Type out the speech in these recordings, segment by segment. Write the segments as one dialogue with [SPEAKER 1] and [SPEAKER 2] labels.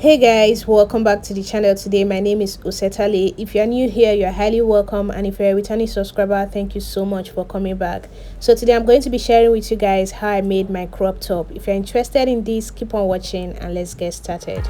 [SPEAKER 1] Hey guys, welcome back to the channel. Today my name is Usetale. If you're new here, you're highly welcome, and if you're a returning subscriber, thank you so much for coming back. So today I'm going to be sharing with you guys how I made my crop top. If you're interested in this, keep on watching and let's get started.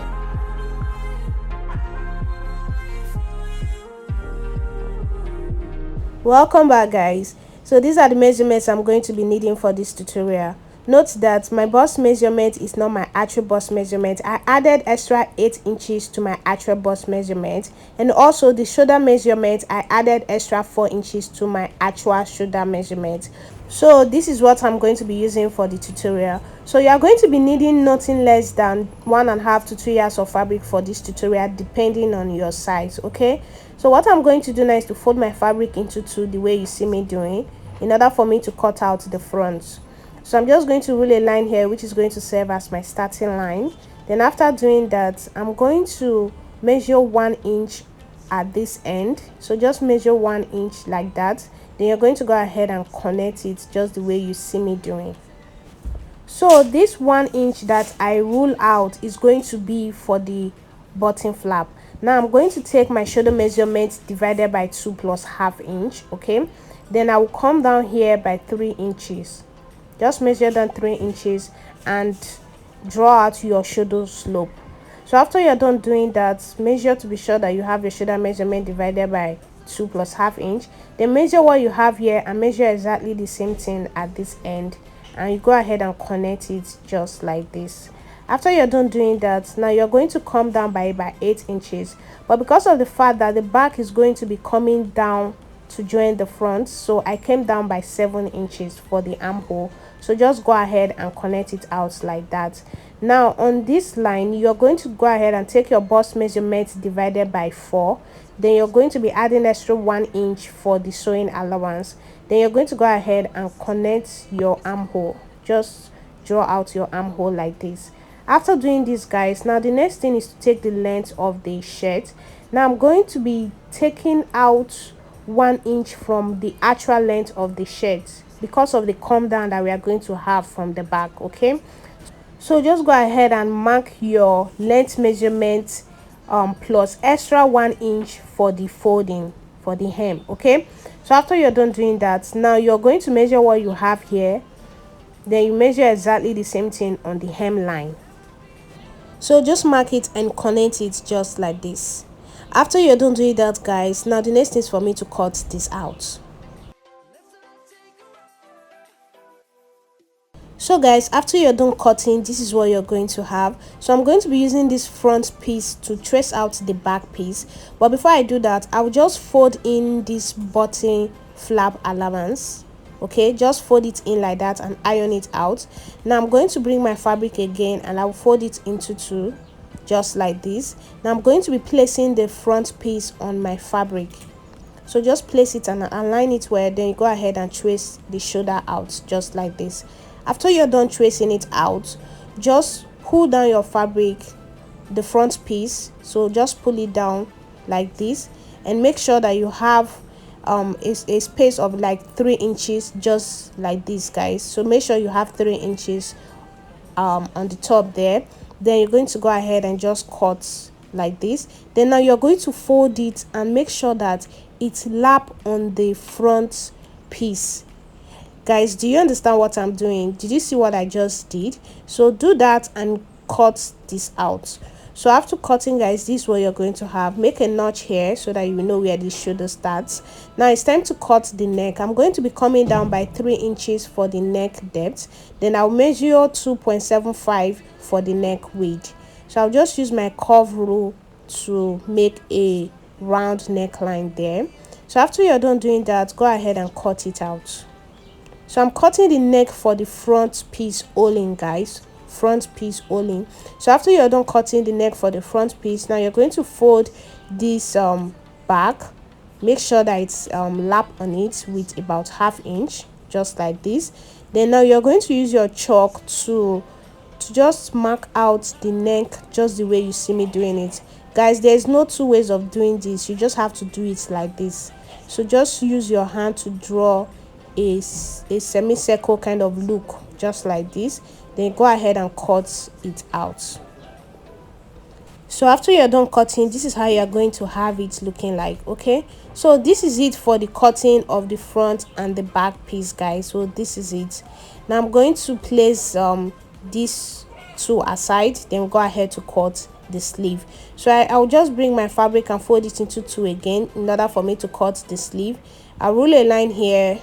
[SPEAKER 1] Welcome back guys. So these are the measurements I'm going to be needing for this tutorial. Note that my bust measurement is not my actual bust measurement. I added extra 8 inches to my actual bust measurement, and also the shoulder measurement, I added extra 4 inches to my actual shoulder measurement. So this is what I'm going to be using for the tutorial. So you are going to be needing nothing less than 1.5 to 2 yards of fabric for this tutorial, depending on your size. Okay, so what I'm going to do now is to fold my fabric into two, the way you see me doing, in order for me to cut out the front. So I'm just going to rule a line here, which is going to serve as my starting line. Then after doing that, I'm going to measure 1 inch at this end. So just measure 1 inch like that. Then you're going to go ahead and connect it just the way you see me doing. So this 1 inch that I rule out is going to be for the button flap. Now I'm going to take my shoulder measurement divided by 2 plus ½ inch. Okay, then I will come down here by 3 inches. Just measure down 3 inches and draw out your shoulder slope. So after you're done doing that, measure to be sure that you have your shoulder measurement divided by 2 plus ½ inch. Then measure what you have here and measure exactly the same thing at this end, and you go ahead and connect it just like this. After you're done doing that, now you're going to come down by 8 inches, but because of the fact that the back is going to be coming down to join the front, so I came down by 7 inches for the armhole. So just go ahead and connect it out like that. Now on this line, you're going to go ahead and take your bust measurement divided by 4. Then you're going to be adding extra 1 inch for the sewing allowance. Then you're going to go ahead and connect your armhole. Just draw out your armhole like this. After doing this guys, now the next thing is to take the length of the shirt. Now I'm going to be taking out 1 inch from the actual length of the shirt because of the come down that we are going to have from the back. Okay, so just go ahead and mark your length measurement plus extra 1 inch for the folding for the hem. Okay, so after you're done doing that, now you're going to measure what you have here. Then you measure exactly the same thing on the hem line. So just mark it and connect it just like this. After you're done doing that guys, now the next thing is for me to cut this out. So guys, after you're done cutting, this is what you're going to have. So I'm going to be using this front piece to trace out the back piece, but before I do that, I will just fold in this button flap allowance. Okay, just fold it in like that and iron it out. Now I'm going to bring my fabric again and I will fold it into two just like this. Now I'm going to be placing the front piece on my fabric. So just place it and align it where, then you go ahead and trace the shoulder out just like this. After you're done tracing it out, just pull down your fabric, the front piece. So just pull it down like this and make sure that you have a space of like 3 inches just like this guys. So make sure you have 3 inches on the top there. Then you're going to go ahead and just cut like this. Then now you're going to fold it and make sure that it lap on the front piece. Guys, do you understand what I'm doing? Did you see what I just did? So do that and cut this out. So after cutting guys, this is what you're going to have. Make a notch here so that you know where the shoulder starts. Now it's time to cut the neck. I'm going to be coming down by 3 inches for the neck depth. Then I'll measure 2.75 for the neck width. So I'll just use my curve rule to make a round neckline there. So after you're done doing that, go ahead and cut it out. So I'm cutting the neck for the front piece only guys, front piece only. So after you're done cutting the neck for the front piece, now you're going to fold this back. Make sure that it's lap on it with about ½ inch just like this. Then now you're going to use your chalk to just mark out the neck just the way you see me doing it guys. There's no two ways of doing this, you just have to do it like this. So just use your hand to draw a semicircle kind of look just like this. Then go ahead and cut it out. So after you're done cutting, this is how you're going to have it looking like. Okay, so this is it for the cutting of the front and the back piece, guys. So this is it. Now I'm going to place these two aside, then go ahead to cut the sleeve. So I'll just bring my fabric and fold it into two again in order for me to cut the sleeve. I'll rule a line here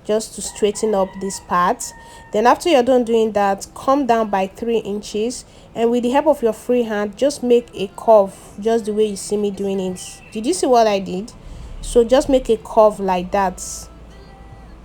[SPEAKER 1] just to straighten up this part. Then after you're done doing that, come down by 3 inches, and with the help of your free hand, just make a curve just the way you see me doing it. Did you see what I did? So just make a curve like that.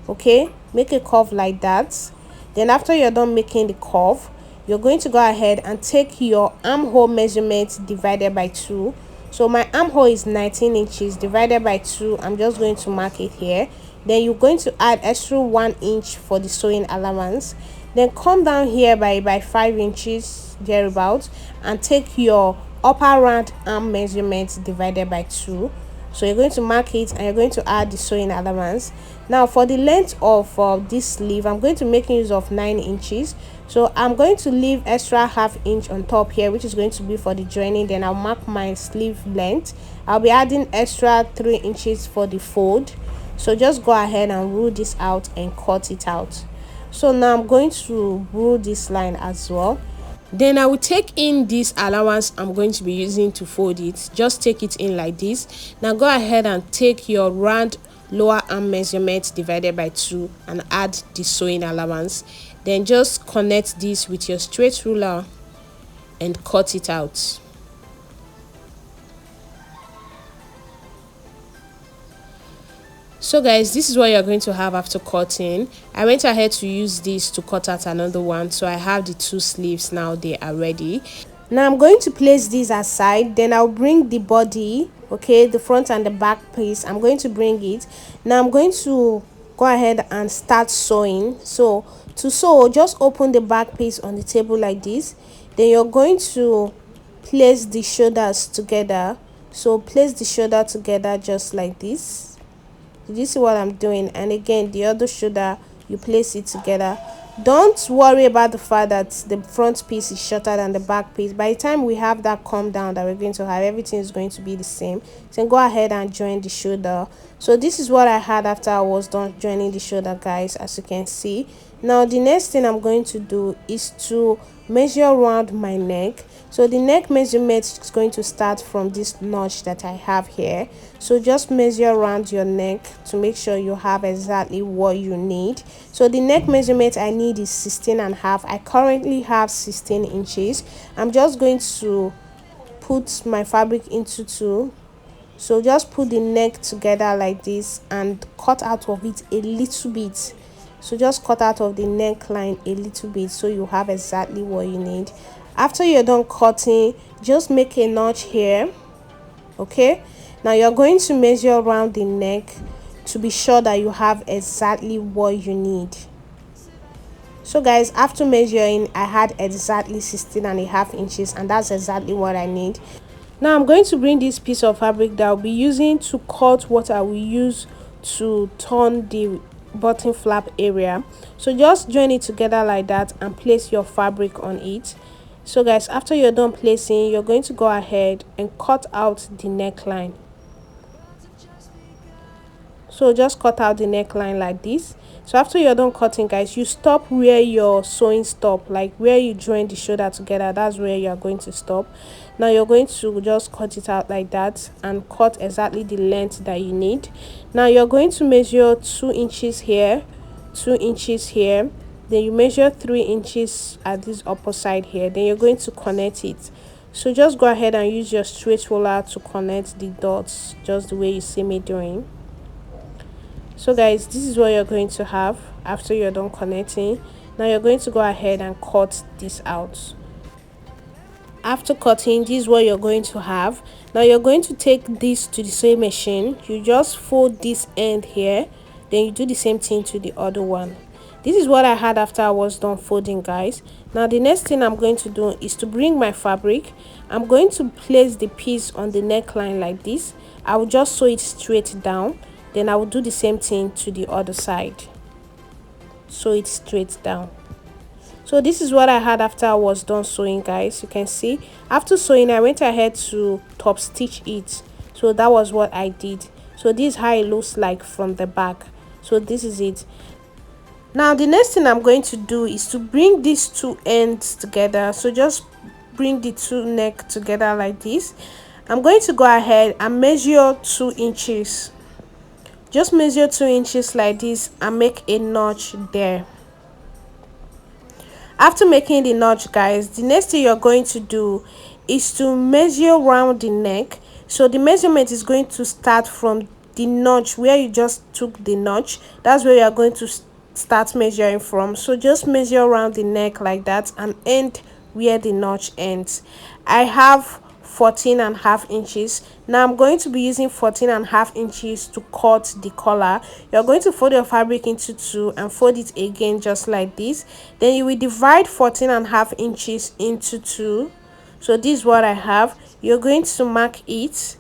[SPEAKER 1] Okay, make a curve like that. Then after you're done making the curve, you're going to go ahead and take your armhole measurement divided by 2. So my armhole is 19 inches divided by 2. I'm just going to mark it here. Then you're going to add extra 1 inch for the sewing allowance. Then come down here by 5 inches thereabouts and take your upper round arm measurement divided by 2. So you're going to mark it and you're going to add the sewing allowance. Now for the length of this sleeve, I'm going to make use of 9 inches. So I'm going to leave extra ½ inch on top here, which is going to be for the joining. Then I'll mark my sleeve length. I'll be adding extra 3 inches for the fold. So just go ahead and rule this out and cut it out. So now I'm going to rule this line as well. Then I will take in this allowance I'm going to be using to fold it. Just take it in like this. Now go ahead and take your round lower arm measurement divided by 2 and add the sewing allowance. Then just connect this with your straight ruler and cut it out. So guys, this is what you're going to have after cutting. I went ahead to use this to cut out another one, so I have the 2 sleeves now. They are ready. Now I'm going to place these aside. Then I'll bring the body, okay, the front and the back piece. I'm going to bring it. Now I'm going to go ahead and start sewing. So to sew, just open the back piece on the table like this. Then you're going to place the shoulders together. So place the shoulder together just like this. Did you see what I'm doing? And again, the other shoulder, you place it together. Don't worry about the fact that the front piece is shorter than the back piece. By the time we have that come down that we're going to have, everything is going to be the same. So go ahead and join the shoulder. So this is what I had after I was done joining the shoulder, guys, as you can see. Now the next thing I'm going to do is to measure around my neck. So the neck measurement is going to start from this notch that I have here. So just measure around your neck to make sure you have exactly what you need. So the neck measurement I need is 16.5. I currently have 16 inches. I'm just going to put my fabric into 2. So just put the neck together like this and cut out of it a little bit. So just cut out of the neckline a little bit so you have exactly what you need. After you're done cutting, just make a notch here. Okay, now you're going to measure around the neck to be sure that you have exactly what you need. So guys, after measuring, I had exactly 16.5 inches, and that's exactly what I need. Now I'm going to bring this piece of fabric that I'll be using to cut what I will use to turn the button flap area. So just join it together like that and place your fabric on it. So guys, after you're done placing, you're going to go ahead and cut out the neckline. So just cut out the neckline like this. So after you're done cutting, guys, you stop where your sewing stop, like where you join the shoulder together. That's where you're going to stop. Now you're going to just cut it out like that and cut exactly the length that you need. Now you're going to measure 2 inches here, 2 inches here. Then you measure 3 inches at this upper side here. Then you're going to connect it. So just go ahead and use your straight ruler to connect the dots just the way you see me doing. So guys, this is what you're going to have after you're done connecting. Now you're going to go ahead and cut this out. After cutting, this is what you're going to have. Now you're going to take this to the sewing machine. You just fold this end here, then you do the same thing to the other one. This is what I had after I was done folding, guys. Now the next thing I'm going to do is to bring my fabric. I'm going to place the piece on the neckline like this. I will just sew it straight down. Then I will do the same thing to the other side. Sew it straight down. So this is what I had after I was done sewing, guys. You can see after sewing I went ahead to top stitch it. So that was what I did. So this is how it looks like from the back. So this is it. Now the next thing I'm going to do is to bring these two ends together. So just bring the two neck together like this. I'm going to go ahead and measure 2 inches. Just measure 2 inches like this and make a notch there. After making the notch, guys, the next thing you're going to do is to measure around the neck. So the measurement is going to start from the notch where you just took the notch. That's where you are going to start measuring from. So just measure around the neck like that and end where the notch ends. I have 14.5 inches. Now I'm going to be using 14.5 inches to cut the collar. You're going to fold your fabric into 2 and fold it again just like this. Then you will divide 14.5 inches into 2. So this is what I have. You're going to mark it.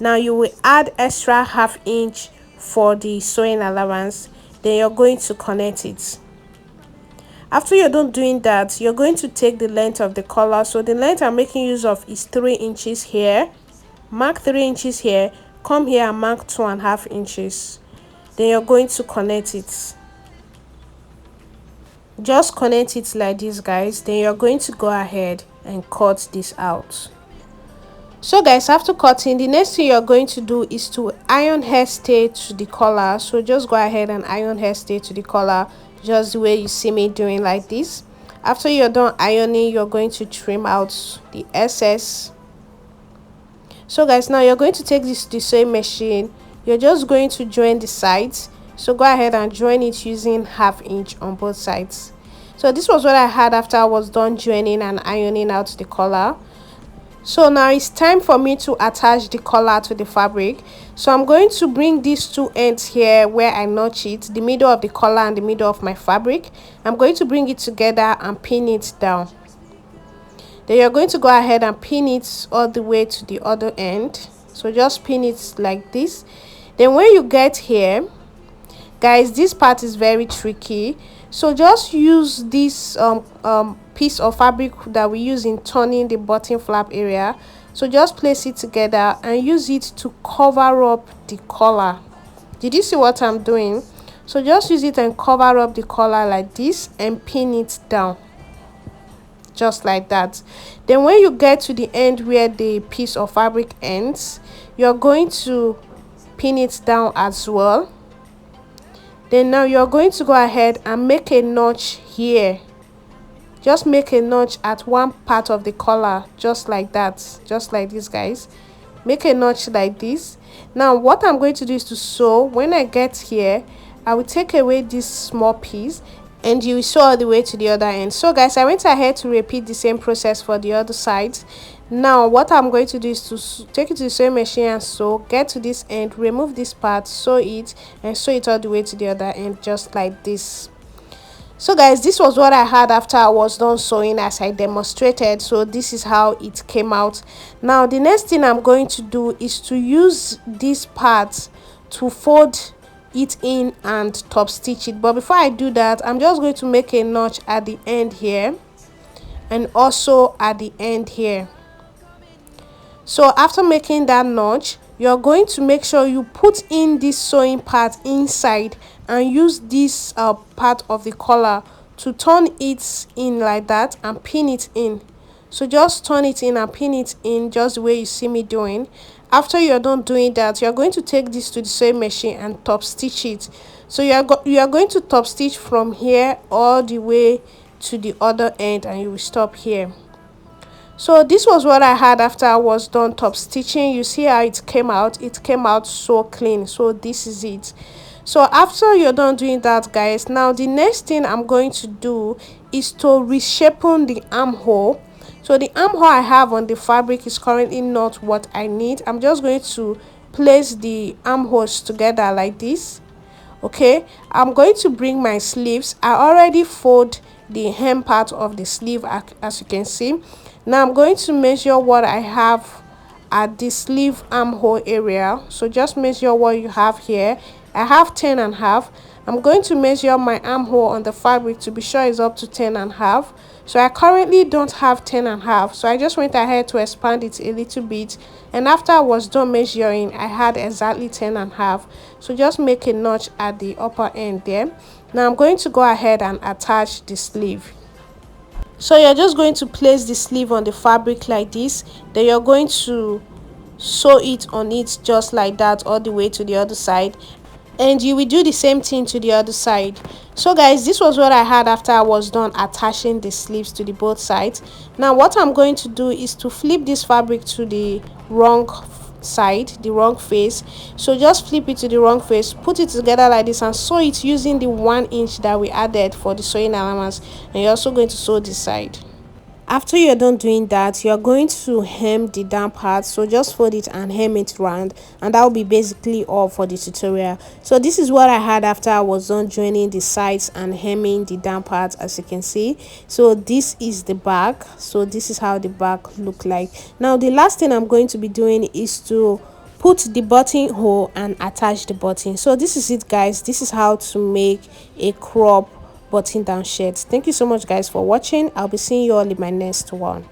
[SPEAKER 1] Now you will add extra ½ inch for the sewing allowance. Then you're going to connect it. After you're done doing that, you're going to take the length of the collar. So the length I'm making use of is 3 inches here. Mark 3 inches here. Come here and mark 2.5 inches. Then you're going to connect it. Just connect it like this, guys. Then you're going to go ahead and cut this out. So guys, after cutting, the next thing you're going to do is to iron hairstay to the collar. So just go ahead and iron hairstay to the collar, just the way you see me doing like this. After you're done ironing, you're going to trim out the excess. So guys, now you're going to take this to the sewing machine. You're just going to join the sides. So go ahead and join it using ½ inch on both sides. So this was what I had after I was done joining and ironing out the collar. So now it's time for me to attach the collar to the fabric. So I'm going to bring these two ends here where I notch it, the middle of the collar and the middle of my fabric. I'm going to bring it together and pin it down. Then you're going to go ahead and pin it all the way to the other end. So just pin it like this. Then when you get here, guys, this part is very tricky. So just use this piece of fabric that we use in turning the button flap area. So just place it together and use it to cover up the collar. Did you see what I'm doing? So just use it and cover up the collar like this and pin it down just like that. Then when you get to the end where the piece of fabric ends, you're going to pin it down as well. Then now you're going to go ahead and make a notch here. Just make a notch at one part of the collar, just like that, just like this, guys. Make a notch like this. Now what I'm going to do is to sew. When I get here, I will take away this small piece and you will sew all the way to the other end. So guys, I went ahead to repeat the same process for the other side. Now what I'm going to do is to take it to the sewing machine and sew, get to this end, remove this part, sew it, and sew it all the way to the other end, just like this. So guys, this was what I had after I was done sewing as I demonstrated. So this is how it came out. Now the next thing I'm going to do is to use this part to fold it in and top stitch it. But before I do that, I'm just going to make a notch at the end here and also at the end here. So after making that notch, you're going to make sure you put in this sewing part inside and use this part of the collar to turn it in like that and pin it in. So just turn it in and pin it in just the way you see me doing. After you're done doing that, you're going to take this to the sewing machine and top stitch it. So you are going to top stitch from here all the way to the other end and you will stop here. So this was what I had after I was done top stitching. You see how it came out. It came out so clean. So this is it. So after you're done doing that, guys, now the next thing I'm going to do is to reshapen the armhole. So the armhole I have on the fabric is currently not what I need. I'm just going to place the armholes together like this. Okay, I'm going to bring my sleeves. I already fold the hem part of the sleeve, as you can see. Now I'm going to measure what I have at the sleeve armhole area. So just measure what you have here. I have 10.5. I'm going to measure my armhole on the fabric to be sure it's up to 10.5. So I currently don't have 10.5, so I just went ahead to expand it a little bit, and after I was done measuring, I had exactly 10.5. So just make a notch at the upper end there. Now I'm going to go ahead and attach the sleeve. So you're just going to place the sleeve on the fabric like this, then you're going to sew it on it just like that all the way to the other side, and you will do the same thing to the other side. So guys, this was what I had after I was done attaching the sleeves to the both sides. Now what I'm going to do is to flip this fabric to the wrong side, the wrong face. So just flip it to the wrong face, put it together like this, and sew it using the 1 inch that we added for the sewing allowance. And you're also going to sew this side. After you're done doing that, you're going to hem the down part. So just fold it and hem it round, and that will be basically all for the tutorial. So this is what I had after I was done joining the sides and hemming the down part, as you can see. So this is the back. So this is how the back look like. Now the last thing I'm going to be doing is to put the buttonhole and attach the button. So this is it guys, this is how to make a crop button down shirt. Thank you so much guys for watching. I'll be seeing you all in my next one.